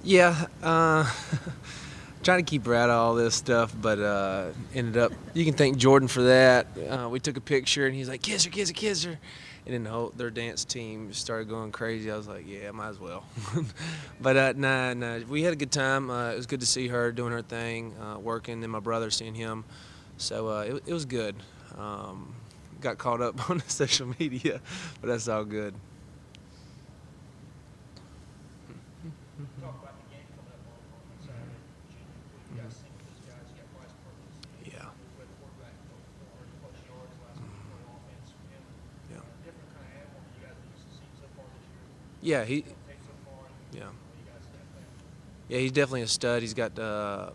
Yeah, trying to keep her out of all this stuff, but ended up. You can thank Jordan for that. We took a picture, and he's like, "Kiss her, kiss her, kiss her," and then their dance team started going crazy. I was like, "Yeah, might as well." But nah, we had a good time. It was good to see her doing her thing, working, and my brother seeing him. So it was good. Got caught up on the social media, but that's all good. Talk about the game coming up on Saturday, Virginia. What do you guys think of those guys? You got Bryce Perkins, Yeah. with the quarterback, 400 plus yards last week for offense from him. Yeah. Different kind of animal you guys are used to seeing so far this year. Yeah, he. Take so far. Yeah. What do you guys think? Yeah, he's definitely a stud. He's got a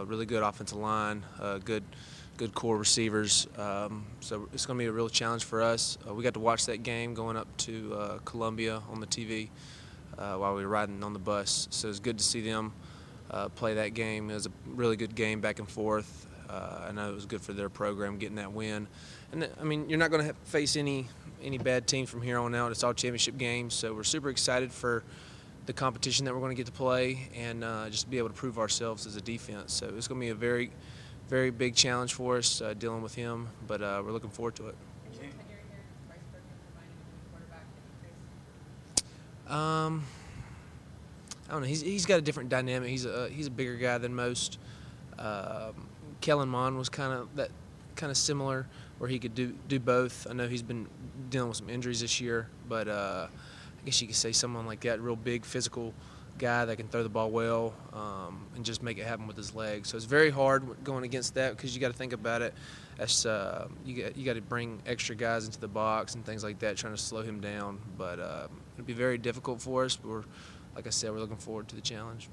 really good offensive line, good core receivers. So it's going to be a real challenge for us. We got to watch that game going up to Columbia on the TV while we were riding on the bus. So it's good to see them play that game. It was a really good game back and forth. I know it was good for their program getting that win. And I mean, you're not going to face any bad team from here on out. It's all championship games. So we're super excited for the competition that we're going to get to play and just be able to prove ourselves as a defense. So it's going to be a very, very big challenge for us dealing with him, but we're looking forward to it. I don't know. He's got a different dynamic. He's a bigger guy than most. Kellen Mond was kind of similar, where he could do both. I know he's been dealing with some injuries this year, but I guess you could say someone like that, real big physical guy that can throw the ball well and just make it happen with his legs. So it's very hard going against that because you got to think about it. As you got to bring extra guys into the box and things like that, trying to slow him down. But it'll be very difficult for us. But like I said, we're looking forward to the challenge.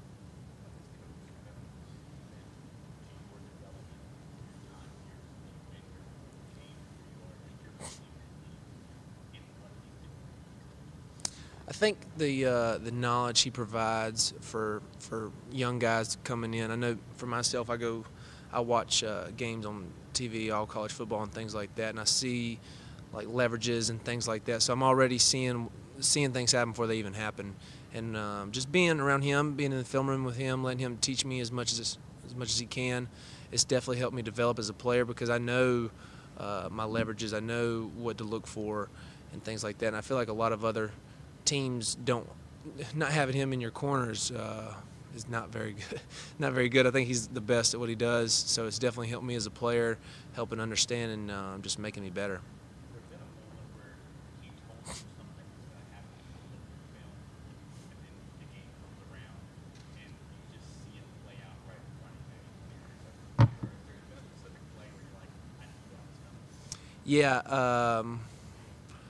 I think the knowledge he provides for young guys coming in. I know for myself, I watch games on TV, all college football and things like that, and I see like leverages and things like that. So I'm already seeing things happen before they even happen. And just being around him, being in the film room with him, letting him teach me as much as he can, it's definitely helped me develop as a player because I know my leverages, I know what to look for, and things like that. And I feel like a lot of other teams not having him in your corners is not very good. Not very good. I think he's the best at what he does. So it's definitely helped me as a player, helping understand and just making me better. Yeah,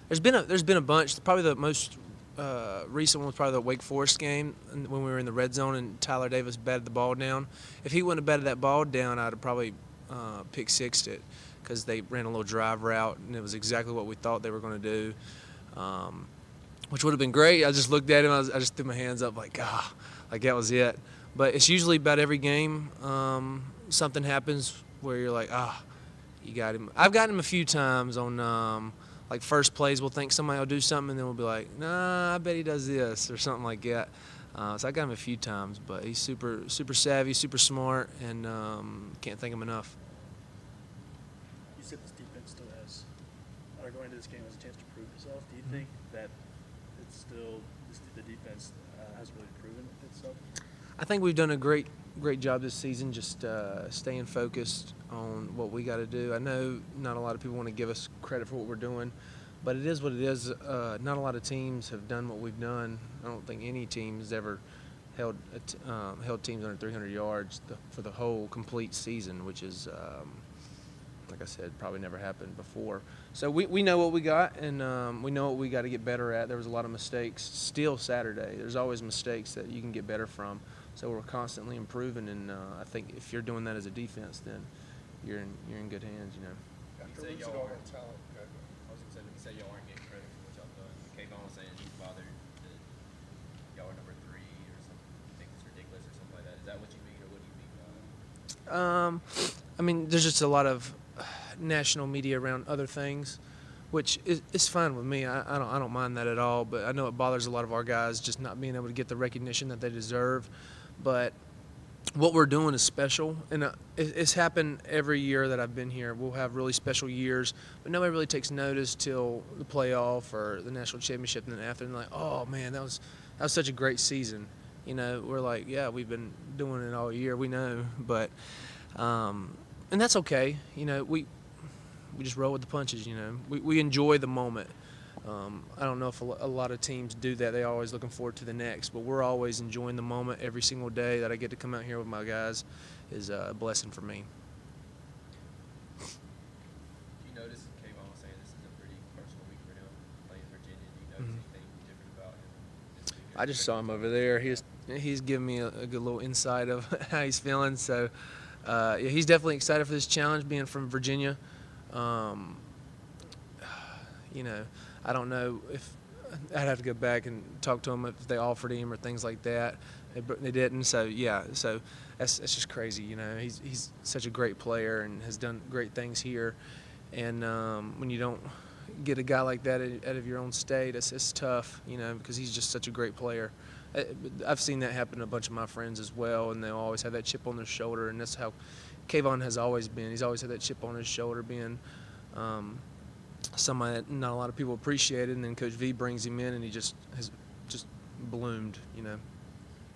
there's been a bunch. Probably the most recent one was probably the Wake Forest game when we were in the red zone and Tyler Davis batted the ball down. If he wouldn't have batted that ball down, I'd have probably pick sixed it because they ran a little drive route and it was exactly what we thought they were going to do, which would have been great. I just looked at him. I just threw my hands up like that was it. But it's usually about every game something happens where you're like you got him. I've gotten him a few times on like first plays. We'll think somebody will do something, and then we'll be like, nah, I bet he does this or something like that. So I got him a few times, but he's super savvy, super smart, and can't thank him enough. You said this defense still has, going into this game, has a chance to prove itself. Do you think that it's still the defense hasn't really proven itself? I think we've done a great job this season, just staying focused on what we got to do. I know not a lot of people want to give us credit for what we're doing, but it is what it is. Not a lot of teams have done what we've done. I don't think any team has ever held teams under 300 yards for the whole complete season, which is, like I said, probably never happened before. So we know what we got, and we know what we got to get better at. There was a lot of mistakes still Saturday. There's always mistakes that you can get better from. So we're constantly improving, and I think if you're doing that as a defense, then you're in good hands, you know. After losing all that talent, I was going to say y'all aren't getting credit for what y'all done. Kayvon was saying he's bothered that y'all are number 3 or something. You think it's ridiculous or something like that. Is that what you mean, or what do you mean by that? I mean, there's just a lot of national media around other things, which is fine with me. I don't mind that at all. But I know it bothers a lot of our guys just not being able to get the recognition that they deserve. But what we're doing is special, and it's happened every year that I've been here. We'll have really special years, but nobody really takes notice till the playoff or the national championship, and then after, and like, oh man, that was such a great season. You know, we're like, yeah, we've been doing it all year. We know, but and that's okay. You know, we just roll with the punches. You know, we enjoy the moment. I don't know if a lot of teams do that. They're always looking forward to the next, but we're always enjoying the moment. Every single day that I get to come out here with my guys is a blessing for me. Do you notice, Kayvon was saying this is a pretty personal week for him playing Virginia. Do you notice anything different about him this week? I just saw him over there. He's giving me a good little insight of how he's feeling. So, yeah, he's definitely excited for this challenge, being from Virginia. You know, I don't know if I'd have to go back and talk to him if they offered him or things like that. They didn't. So yeah, so that's just crazy. You know, he's such a great player and has done great things here. And when you don't get a guy like that out of your own state, it's tough. You know, because he's just such a great player. I've seen that happen to a bunch of my friends as well, and they always have that chip on their shoulder, and that's how Kayvon has always been. He's always had that chip on his shoulder, being somebody that not a lot of people appreciated, and then Coach V brings him in, and he just has bloomed, you know.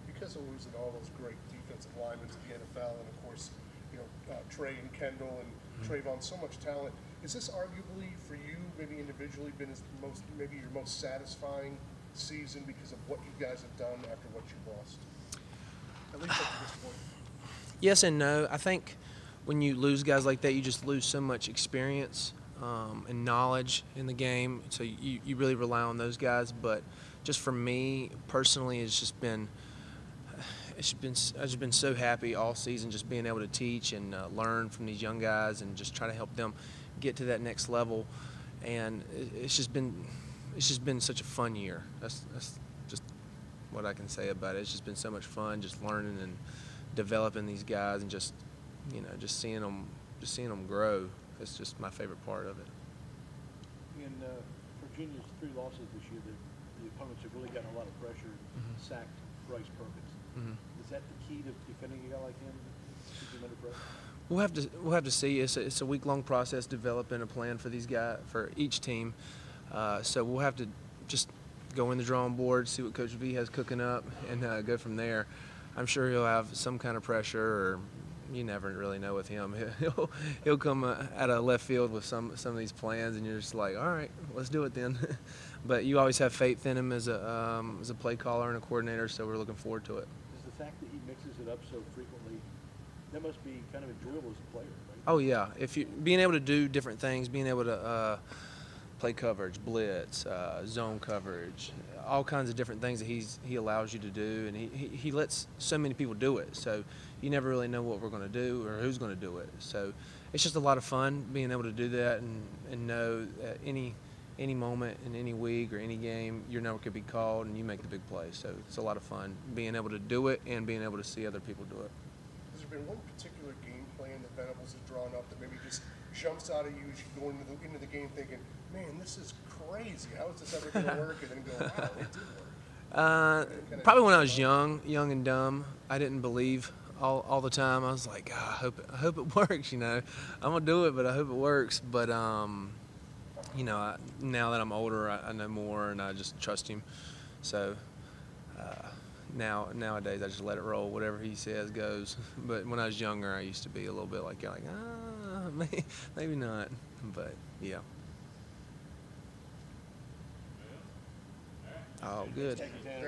Because of losing all those great defensive linemen to the NFL, and of course, you know, Trey and Kendall and Trayvon, so much talent. Is this arguably for you, maybe individually, been maybe your most satisfying season because of what you guys have done after what you lost? At least up to this point. Yes and no. I think when you lose guys like that, you just lose so much experience and knowledge in the game. So you really rely on those guys. But just for me personally, I've just been so happy all season, just being able to teach and learn from these young guys and just try to help them get to that next level. And it's just been such a fun year. That's just what I can say about it. It's just been so much fun, just learning and developing these guys, and just, you know, just seeing them grow. It's just my favorite part of it. In Virginia's 3 losses this year, the opponents have really gotten a lot of pressure, sacked Bryce Perkins. Is that the key to defending a guy like him? Keep him under pressure? We'll have to see. It's a week-long process developing a plan for these guys, for each team. So we'll have to just go in the drawing board, see what Coach V has cooking up, and go from there. I'm sure he'll have some kind of pressure, or you never really know with him. He'll come out of left field with some of these plans, and you're just like, all right, let's do it then. But you always have faith in him as a play caller and a coordinator, so we're looking forward to it. Is the fact that he mixes it up so frequently, that must be kind of enjoyable as a player, right? Oh yeah, if you being able to do different things, being able to play coverage, blitz, zone coverage, all kinds of different things that he allows you to do, and he lets so many people do it. So you never really know what we're going to do or who's going to do it. So it's just a lot of fun being able to do that and know that any moment in any week or any game, your number could be called and you make the big play. So it's a lot of fun being able to do it and being able to see other people do it. Has there been one particular game plan that Venables has drawn up that maybe just jumps out at you as you go into the game thinking, man, this is crazy. How is this ever going to work? And then go, wow, it did work. Probably when I was young and dumb, I didn't believe all the time. I was like, I hope it works. You know, I'm gonna do it, but I hope it works. But you know, now that I'm older, I know more, and I just trust him. So nowadays, I just let it roll. Whatever he says goes. But when I was younger, I used to be a little bit like maybe not. But yeah. Oh, good. Thank you, Tanner.